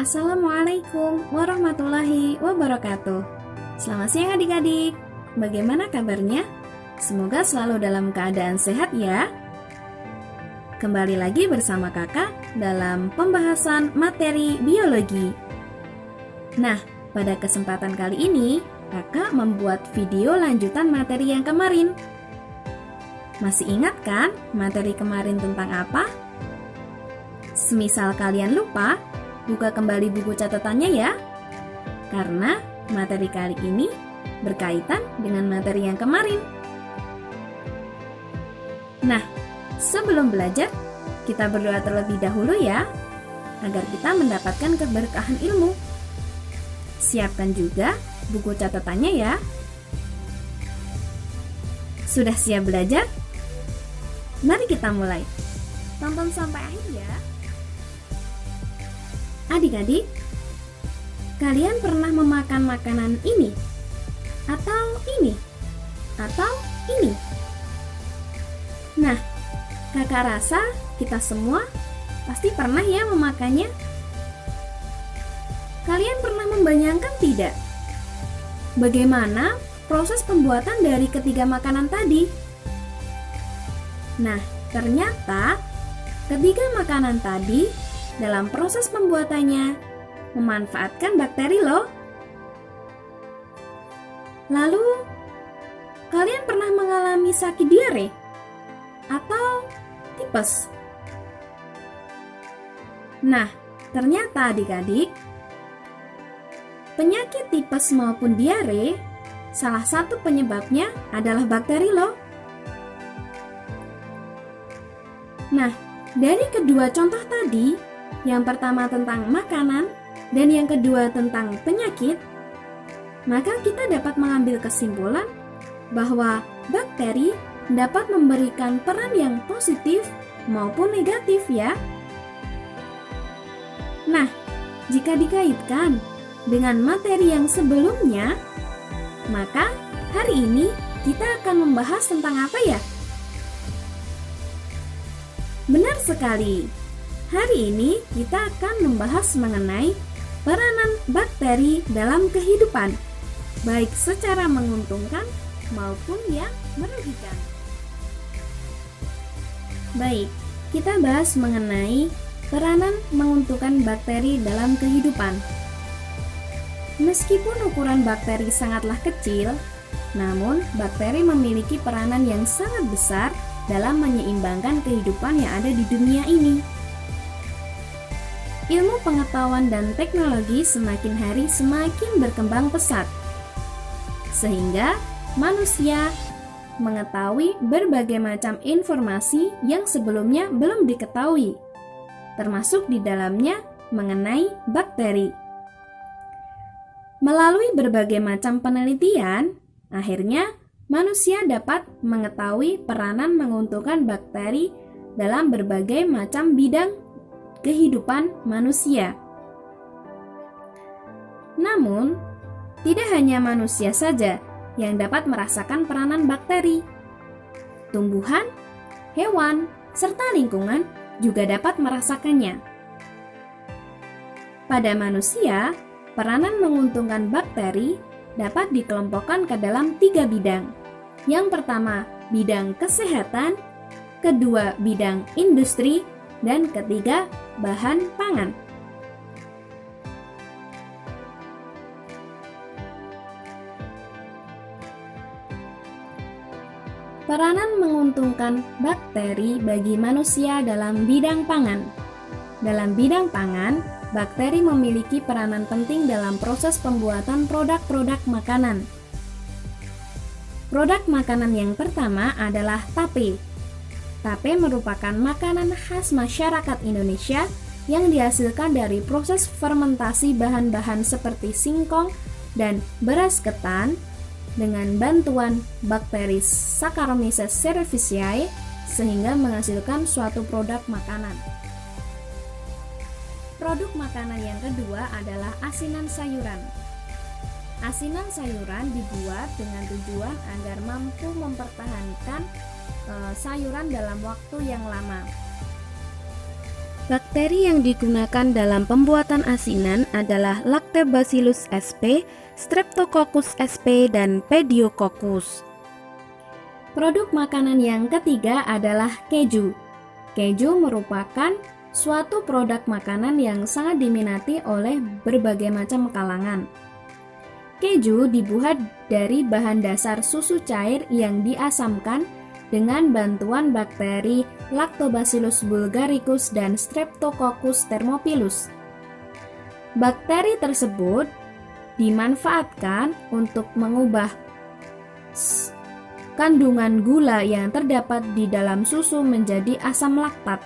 Assalamualaikum warahmatullahi wabarakatuh. Selamat siang adik-adik. Bagaimana kabarnya? Semoga selalu dalam keadaan sehat ya. Kembali lagi bersama kakak dalam pembahasan materi biologi. Nah, pada kesempatan kali ini kakak membuat video lanjutan materi yang kemarin. Masih ingat kan materi kemarin tentang apa? Semisal kalian lupa, buka kembali buku catatannya ya, karena materi kali ini berkaitan dengan materi yang kemarin. Nah, sebelum belajar, kita berdoa terlebih dahulu ya, agar kita mendapatkan keberkahan ilmu. Siapkan juga buku catatannya ya. Sudah siap belajar? Mari kita mulai. Tonton sampai akhir ya. Adik-adik, kalian pernah memakan makanan ini? Atau ini? Atau ini? Nah, kakak rasa kita semua pasti pernah ya memakannya. Kalian pernah membayangkan tidak? Bagaimana proses pembuatan dari ketiga makanan tadi? Nah, ternyata ketiga makanan tadi dalam proses pembuatannya memanfaatkan bakteri loh. Lalu, kalian pernah mengalami sakit diare atau tipes? Nah, ternyata adik-adik, penyakit tipes maupun diare, salah satu penyebabnya adalah bakteri loh. Nah, dari kedua contoh tadi, yang pertama tentang makanan dan yang kedua tentang penyakit, maka kita dapat mengambil kesimpulan bahwa bakteri dapat memberikan peran yang positif maupun negatif ya. Nah, jika dikaitkan dengan materi yang sebelumnya, maka hari ini kita akan membahas tentang apa ya? Benar sekali. Hari ini kita akan membahas mengenai peranan bakteri dalam kehidupan, baik secara menguntungkan maupun yang merugikan. Baik, kita bahas mengenai peranan menguntungkan bakteri dalam kehidupan. Meskipun ukuran bakteri sangatlah kecil, namun bakteri memiliki peranan yang sangat besar dalam menyeimbangkan kehidupan yang ada di dunia ini. Ilmu pengetahuan dan teknologi semakin hari semakin berkembang pesat, sehingga manusia mengetahui berbagai macam informasi yang sebelumnya belum diketahui, termasuk di dalamnya mengenai bakteri. Melalui berbagai macam penelitian, akhirnya manusia dapat mengetahui peranan menguntungkan bakteri dalam berbagai macam bidang kehidupan manusia. Namun, tidak hanya manusia saja yang dapat merasakan peranan bakteri. Tumbuhan, hewan, serta lingkungan juga dapat merasakannya. Pada manusia, peranan menguntungkan bakteri dapat dikelompokkan ke dalam 3 bidang. Yang pertama, bidang kesehatan, kedua, bidang industri, dan ketiga, bahan pangan. Peranan menguntungkan bakteri bagi manusia dalam bidang pangan. Dalam bidang pangan, bakteri memiliki peranan penting dalam proses pembuatan produk-produk makanan. Produk makanan yang pertama adalah tape. Tape merupakan makanan khas masyarakat Indonesia yang dihasilkan dari proses fermentasi bahan-bahan seperti singkong dan beras ketan dengan bantuan bakteri Saccharomyces cerevisiae sehingga menghasilkan suatu produk makanan. Produk makanan yang kedua adalah asinan sayuran. Asinan sayuran dibuat dengan tujuan agar mampu mempertahankan sayuran dalam waktu yang lama. Bakteri yang digunakan dalam pembuatan asinan adalah Lactobacillus sp, Streptococcus sp, dan Pediococcus. Produk makanan yang ketiga adalah keju. Keju merupakan suatu produk makanan yang sangat diminati oleh berbagai macam kalangan. Keju dibuat dari bahan dasar susu cair yang diasamkan dengan bantuan bakteri Lactobacillus bulgaricus dan Streptococcus thermophilus. Bakteri tersebut dimanfaatkan untuk mengubah kandungan gula yang terdapat di dalam susu menjadi asam laktat.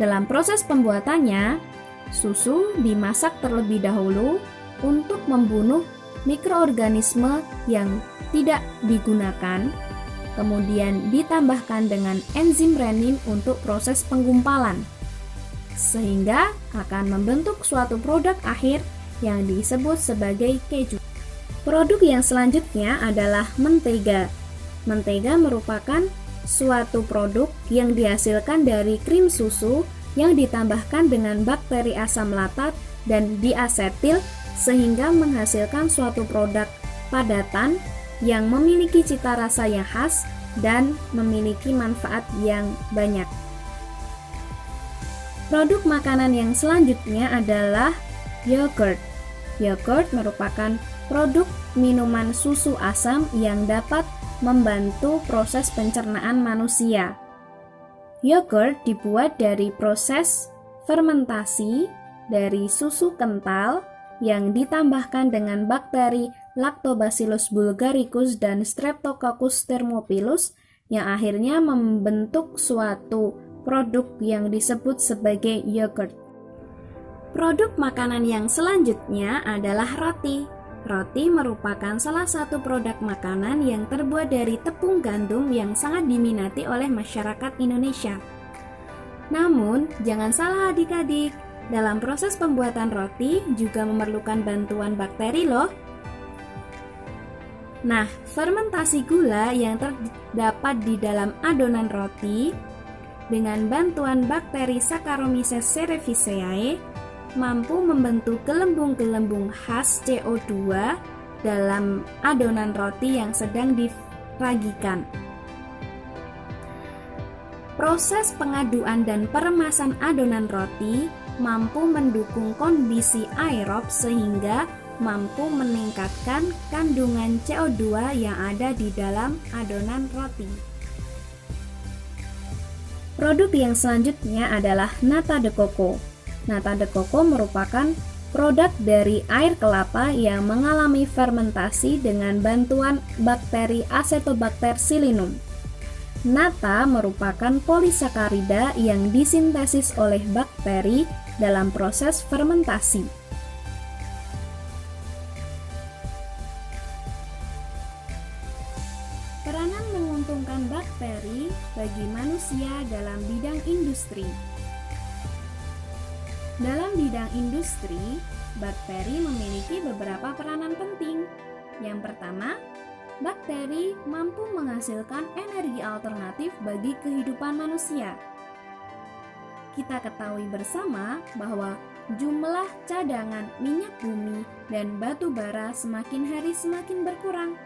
Dalam proses pembuatannya, susu dimasak terlebih dahulu untuk membunuh mikroorganisme yang tidak digunakan, kemudian ditambahkan dengan enzim renin untuk proses penggumpalan, sehingga akan membentuk suatu produk akhir yang disebut sebagai keju. Produk yang selanjutnya adalah mentega. Mentega merupakan suatu produk yang dihasilkan dari krim susu yang ditambahkan dengan bakteri asam laktat dan diasetil sehingga menghasilkan suatu produk padatan yang memiliki cita rasa yang khas dan memiliki manfaat yang banyak. Produk makanan yang selanjutnya adalah yogurt. Yogurt merupakan produk minuman susu asam yang dapat membantu proses pencernaan manusia. Yogurt dibuat dari proses fermentasi dari susu kental yang ditambahkan dengan bakteri Lactobacillus bulgaricus dan Streptococcus thermophilus yang akhirnya membentuk suatu produk yang disebut sebagai yogurt. Produk makanan yang selanjutnya adalah roti. Roti merupakan salah satu produk makanan yang terbuat dari tepung gandum yang sangat diminati oleh masyarakat Indonesia. Namun, jangan salah adik-adik, dalam proses pembuatan roti juga memerlukan bantuan bakteri loh. Nah, fermentasi gula yang terdapat di dalam adonan roti dengan bantuan bakteri Saccharomyces cerevisiae mampu membentuk gelembung-gelembung khas CO2 dalam adonan roti yang sedang diragikan. Proses pengaduan dan peremasan adonan roti mampu mendukung kondisi aerob sehingga mampu meningkatkan kandungan CO2 yang ada di dalam adonan roti. Produk yang selanjutnya adalah nata de coco. Nata de coco merupakan produk dari air kelapa yang mengalami fermentasi dengan bantuan bakteri Acetobacter psyllinum. Nata merupakan polisakarida yang disintesis oleh bakteri dalam proses fermentasi. Peranan menguntungkan bakteri bagi manusia dalam bidang industri. Dalam bidang industri, bakteri memiliki beberapa peranan penting. Yang pertama, bakteri mampu menghasilkan energi alternatif bagi kehidupan manusia. Kita ketahui bersama bahwa jumlah cadangan minyak bumi dan batu bara semakin hari semakin berkurang.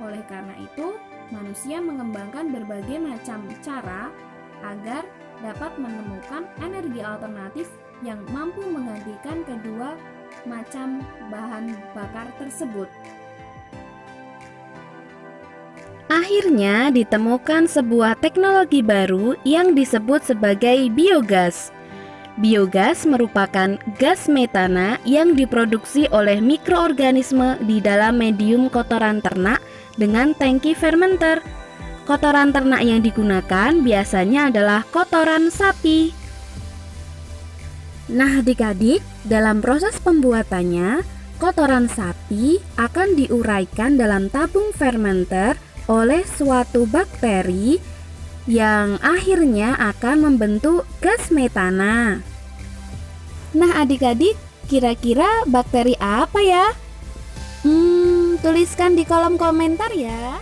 Oleh karena itu, manusia mengembangkan berbagai macam cara agar dapat menemukan energi alternatif yang mampu menggantikan kedua macam bahan bakar tersebut. Akhirnya ditemukan sebuah teknologi baru yang disebut sebagai biogas. Biogas merupakan gas metana yang diproduksi oleh mikroorganisme di dalam medium kotoran ternak dengan tangki fermenter. Kotoran ternak yang digunakan biasanya adalah kotoran sapi. Nah, adik-adik, dalam proses pembuatannya, kotoran sapi akan diuraikan dalam tabung fermenter oleh suatu bakteri yang akhirnya akan membentuk gas metana. Nah, adik-adik, kira-kira bakteri apa ya? Tuliskan di kolom komentar ya.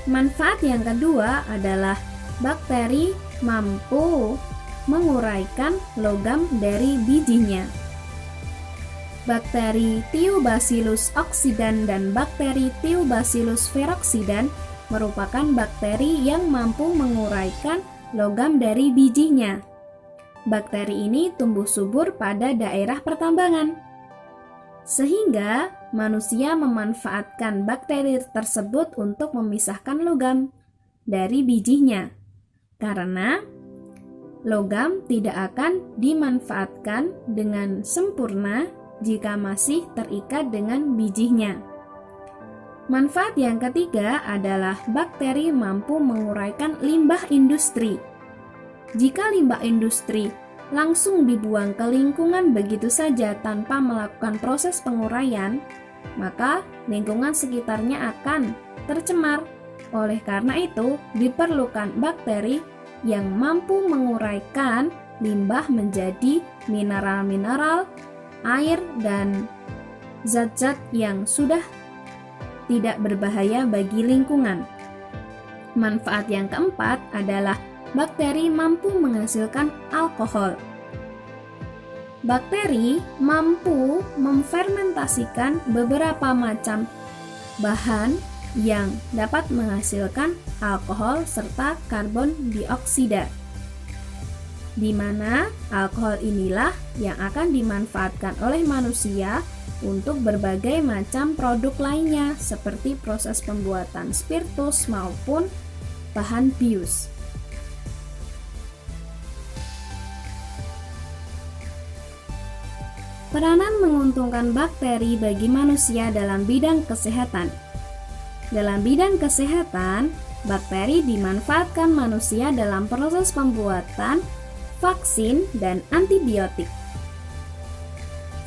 Manfaat yang kedua adalah bakteri mampu menguraikan logam dari bijinya. Bakteri Thiobacillus oxidans dan bakteri Thiobacillus peroxidans merupakan bakteri yang mampu menguraikan logam dari bijinya. Bakteri ini tumbuh subur pada daerah pertambangan, sehingga manusia memanfaatkan bakteri tersebut untuk memisahkan logam dari bijinya, karena logam tidak akan dimanfaatkan dengan sempurna jika masih terikat dengan bijinya. Manfaat yang ketiga adalah bakteri mampu menguraikan limbah industri. Jika limbah industri langsung dibuang ke lingkungan begitu saja tanpa melakukan proses penguraian, maka lingkungan sekitarnya akan tercemar. Oleh karena itu, diperlukan bakteri yang mampu menguraikan limbah menjadi mineral-mineral, air, dan zat-zat yang sudah tidak berbahaya bagi lingkungan. Manfaat yang keempat adalah bakteri mampu menghasilkan alkohol. Bakteri mampu memfermentasikan beberapa macam bahan yang dapat menghasilkan alkohol serta karbon dioksida, di mana alkohol inilah yang akan dimanfaatkan oleh manusia untuk berbagai macam produk lainnya seperti proses pembuatan spiritus maupun bahan bius. Peranan menguntungkan bakteri bagi manusia dalam bidang kesehatan. Dalam bidang kesehatan, bakteri dimanfaatkan manusia dalam proses pembuatan vaksin dan antibiotik.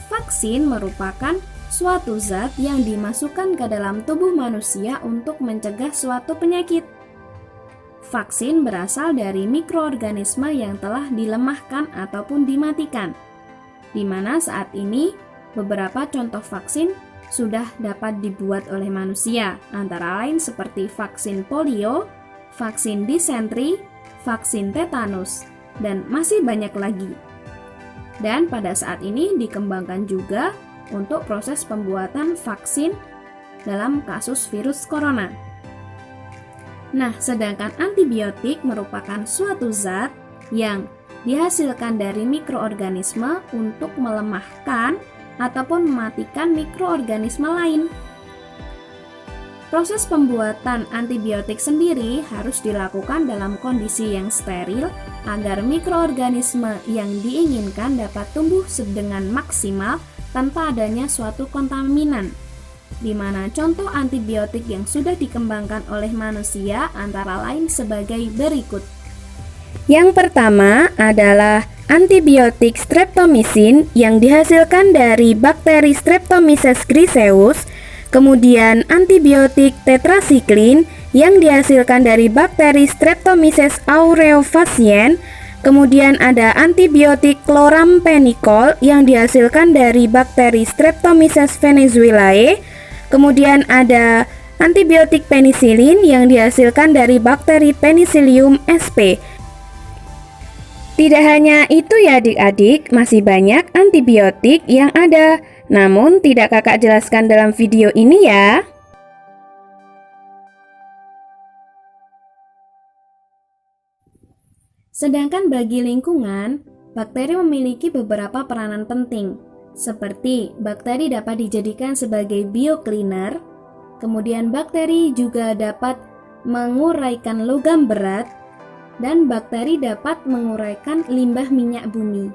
Vaksin merupakan suatu zat yang dimasukkan ke dalam tubuh manusia untuk mencegah suatu penyakit. Vaksin berasal dari mikroorganisme yang telah dilemahkan ataupun dimatikan, di mana saat ini beberapa contoh vaksin sudah dapat dibuat oleh manusia, antara lain seperti vaksin polio, vaksin disentri, vaksin tetanus, dan masih banyak lagi. Dan pada saat ini dikembangkan juga untuk proses pembuatan vaksin dalam kasus virus corona. Nah, sedangkan antibiotik merupakan suatu zat yang dihasilkan dari mikroorganisme untuk melemahkan ataupun mematikan mikroorganisme lain. Proses pembuatan antibiotik sendiri harus dilakukan dalam kondisi yang steril agar mikroorganisme yang diinginkan dapat tumbuh dengan maksimal tanpa adanya suatu kontaminan, di mana contoh antibiotik yang sudah dikembangkan oleh manusia antara lain sebagai berikut. Yang pertama adalah antibiotik streptomycin yang dihasilkan dari bakteri Streptomyces griseus, kemudian antibiotik tetrasiklin yang dihasilkan dari bakteri Streptomyces aureofaciens, kemudian ada antibiotik chlorampenicol yang dihasilkan dari bakteri Streptomyces venezuelae, kemudian ada antibiotik penisilin yang dihasilkan dari bakteri Penicillium sp. Tidak hanya itu ya adik-adik, masih banyak antibiotik yang ada, namun tidak kakak jelaskan dalam video ini ya. Sedangkan bagi lingkungan, bakteri memiliki beberapa peranan penting, seperti bakteri dapat dijadikan sebagai biocleaner, kemudian bakteri juga dapat menguraikan logam berat, dan bakteri dapat menguraikan limbah minyak bumi.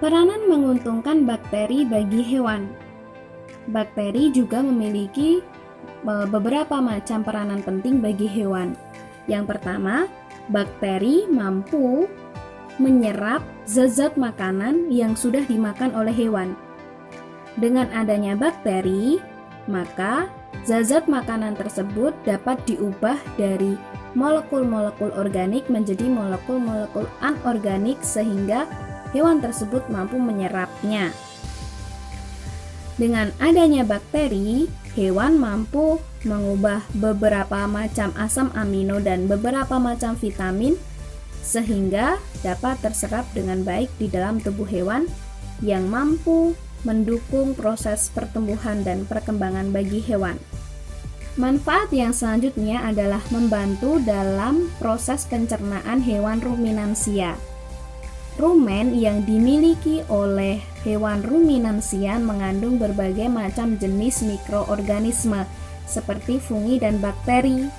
Peranan menguntungkan bakteri bagi hewan. Bakteri juga memiliki beberapa macam peranan penting bagi hewan. Yang pertama, bakteri mampu menyerap zat-zat makanan yang sudah dimakan oleh hewan. Dengan adanya bakteri, maka zat-zat makanan tersebut dapat diubah dari molekul-molekul organik menjadi molekul-molekul anorganik sehingga hewan tersebut mampu menyerapnya. Dengan adanya bakteri, hewan mampu mengubah beberapa macam asam amino dan beberapa macam vitamin sehingga dapat terserap dengan baik di dalam tubuh hewan yang mampu mendukung proses pertumbuhan dan perkembangan bagi hewan. Manfaat yang selanjutnya adalah membantu dalam proses pencernaan hewan ruminansia. Rumen yang dimiliki oleh hewan ruminansia mengandung berbagai macam jenis mikroorganisme seperti fungi dan bakteri,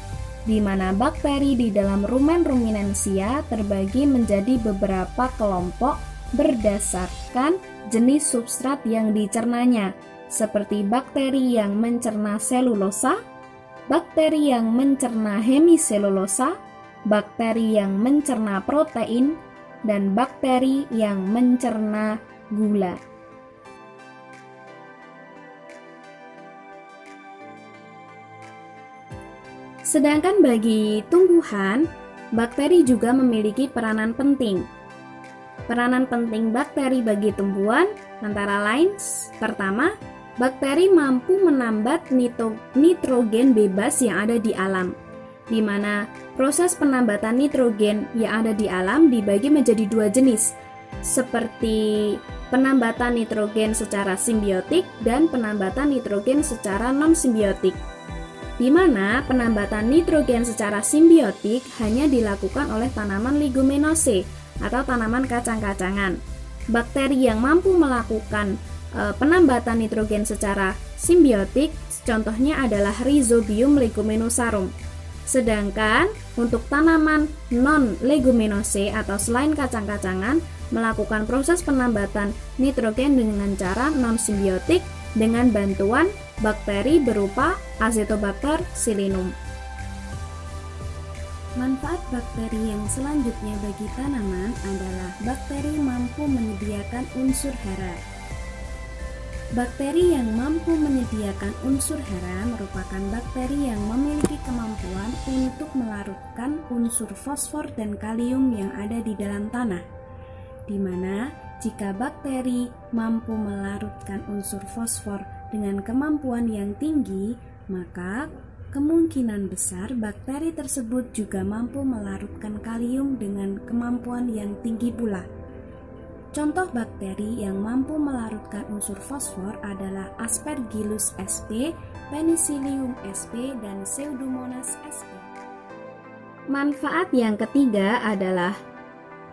di mana bakteri di dalam rumen ruminansia terbagi menjadi beberapa kelompok berdasarkan jenis substrat yang dicernanya, seperti bakteri yang mencerna selulosa, bakteri yang mencerna hemiselulosa, bakteri yang mencerna protein, dan bakteri yang mencerna gula. Sedangkan bagi tumbuhan, bakteri juga memiliki peranan penting. Peranan penting bakteri bagi tumbuhan antara lain, pertama, bakteri mampu menambat nitrogen bebas yang ada di alam, di mana proses penambatan nitrogen yang ada di alam dibagi menjadi dua jenis, seperti penambatan nitrogen secara simbiotik dan penambatan nitrogen secara non-simbiotik, di mana penambatan nitrogen secara simbiotik hanya dilakukan oleh tanaman leguminose atau tanaman kacang-kacangan. Bakteri yang mampu melakukan penambatan nitrogen secara simbiotik contohnya adalah Rhizobium leguminosarum. Sedangkan untuk tanaman non-leguminose atau selain kacang-kacangan melakukan proses penambatan nitrogen dengan cara non-simbiotik dengan bantuan bakteri berupa Acetobacter psilinum. Manfaat bakteri yang selanjutnya bagi tanaman adalah bakteri mampu menyediakan unsur hara. Bakteri yang mampu menyediakan unsur hara merupakan bakteri yang memiliki kemampuan untuk melarutkan unsur fosfor dan kalium yang ada di dalam tanah, di mana jika bakteri mampu melarutkan unsur fosfor dengan kemampuan yang tinggi, maka kemungkinan besar bakteri tersebut juga mampu melarutkan kalium dengan kemampuan yang tinggi pula. Contoh bakteri yang mampu melarutkan unsur fosfor adalah Aspergillus sp, Penicillium sp, dan Pseudomonas sp. Manfaat yang ketiga adalah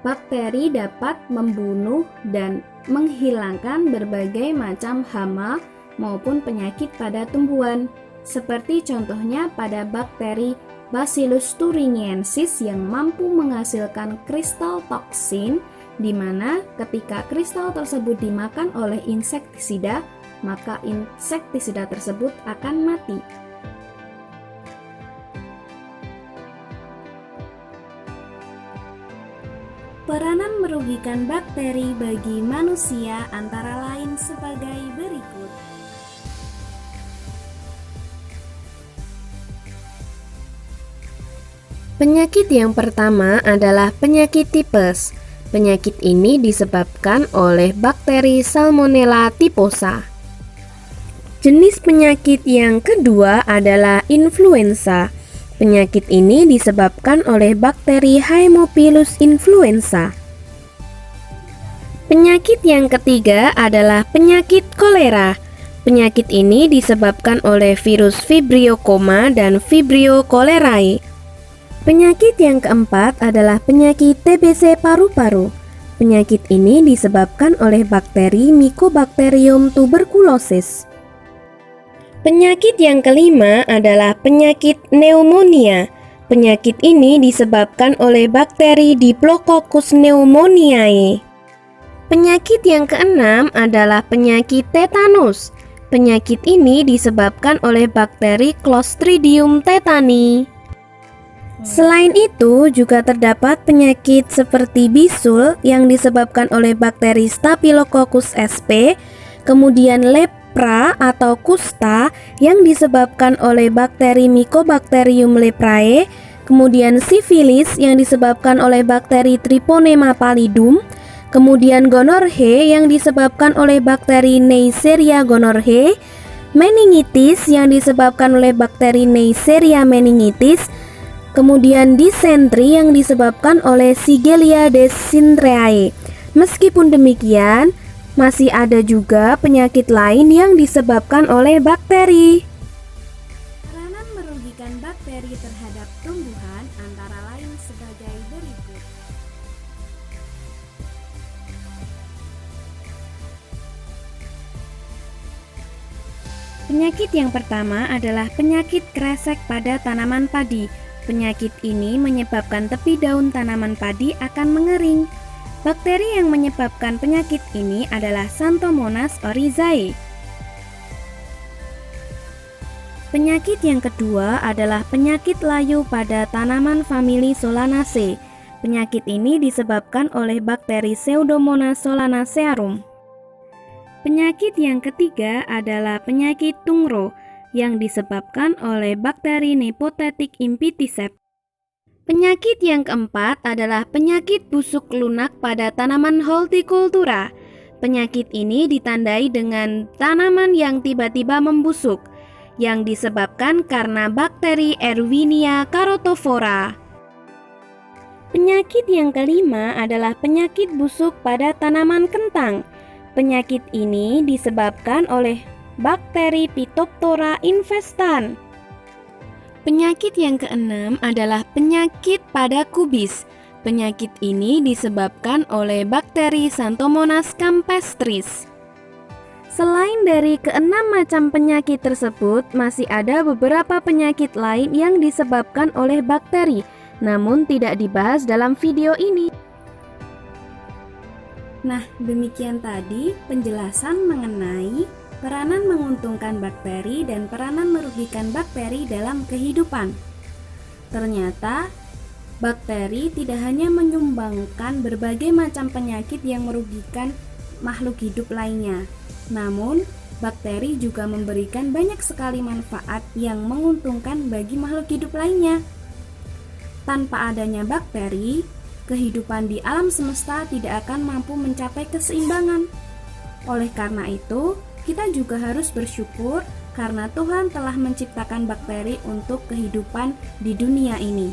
bakteri dapat membunuh dan menghilangkan berbagai macam hama maupun penyakit pada tumbuhan, seperti contohnya pada bakteri Bacillus thuringiensis yang mampu menghasilkan kristal toksin, di mana ketika kristal tersebut dimakan oleh insektisida, maka insektisida tersebut akan mati. Peranan merugikan bakteri bagi manusia antara lain sebagai berikut. Penyakit yang pertama adalah penyakit tipes. Penyakit ini disebabkan oleh bakteri Salmonella typhosa. Jenis penyakit yang kedua adalah influenza. Penyakit ini disebabkan oleh bakteri Haemophilus influenza. Penyakit yang ketiga adalah penyakit kolera. Penyakit ini disebabkan oleh virus Vibrio coma dan Vibrio cholerae. Penyakit yang keempat adalah penyakit TBC paru-paru. Penyakit ini disebabkan oleh bakteri Mycobacterium tuberculosis. Penyakit yang kelima adalah penyakit pneumonia. Penyakit ini disebabkan oleh bakteri Diplococcus pneumoniae. Penyakit yang keenam adalah penyakit tetanus. Penyakit ini disebabkan oleh bakteri Clostridium tetani. Selain itu, juga terdapat penyakit seperti bisul yang disebabkan oleh bakteri Staphylococcus sp, kemudian lepra atau kusta yang disebabkan oleh bakteri Mycobacterium leprae, kemudian sifilis yang disebabkan oleh bakteri Treponema pallidum, Kemudian gonorrhea yang disebabkan oleh bakteri Neisseria gonorrhoeae, meningitis yang disebabkan oleh bakteri Neisseria meningitis, kemudian disentri yang disebabkan oleh Shigella dysenteriae. Meskipun demikian, masih ada juga penyakit lain yang disebabkan oleh bakteri. Peranan merugikan bakteri terhadap tumbuhan antara lain sebagai berikut. Penyakit yang pertama adalah penyakit kresek pada tanaman padi. Penyakit ini menyebabkan tepi daun tanaman padi akan mengering. Bakteri yang menyebabkan penyakit ini adalah Xanthomonas oryzae. Penyakit yang kedua adalah penyakit layu pada tanaman famili Solanaceae. Penyakit ini disebabkan oleh bakteri Pseudomonas solanacearum. Penyakit yang ketiga adalah penyakit tungro yang disebabkan oleh bakteri Nepothetic impeticep. Penyakit yang keempat adalah penyakit busuk lunak pada tanaman Horticultura. Penyakit ini ditandai dengan tanaman yang tiba-tiba membusuk, yang disebabkan karena bakteri Erwinia carotophora. Penyakit yang kelima adalah penyakit busuk pada tanaman kentang. Penyakit ini disebabkan oleh bakteri Phytophthora infestan. Penyakit yang keenam adalah penyakit pada kubis. Penyakit ini disebabkan oleh bakteri Xanthomonas campestris. Selain dari keenam macam penyakit tersebut, masih ada beberapa penyakit lain yang disebabkan oleh bakteri, namun tidak dibahas dalam video ini. Nah, demikian tadi penjelasan mengenai peranan menguntungkan bakteri dan peranan merugikan bakteri dalam kehidupan. Ternyata, bakteri tidak hanya menyumbangkan berbagai macam penyakit yang merugikan makhluk hidup lainnya, namun bakteri juga memberikan banyak sekali manfaat yang menguntungkan bagi makhluk hidup lainnya. Tanpa adanya bakteri, kehidupan di alam semesta tidak akan mampu mencapai keseimbangan. Oleh karena itu, kita juga harus bersyukur karena Tuhan telah menciptakan bakteri untuk kehidupan di dunia ini.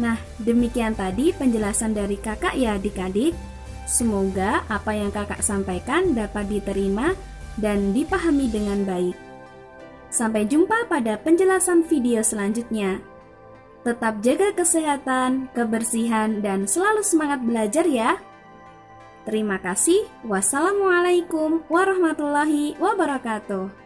Nah, demikian tadi penjelasan dari kakak ya adik-adik. Semoga apa yang kakak sampaikan dapat diterima dan dipahami dengan baik. Sampai jumpa pada penjelasan video selanjutnya. Tetap jaga kesehatan, kebersihan, dan selalu semangat belajar ya. Terima kasih. Wassalamualaikum warahmatullahi wabarakatuh.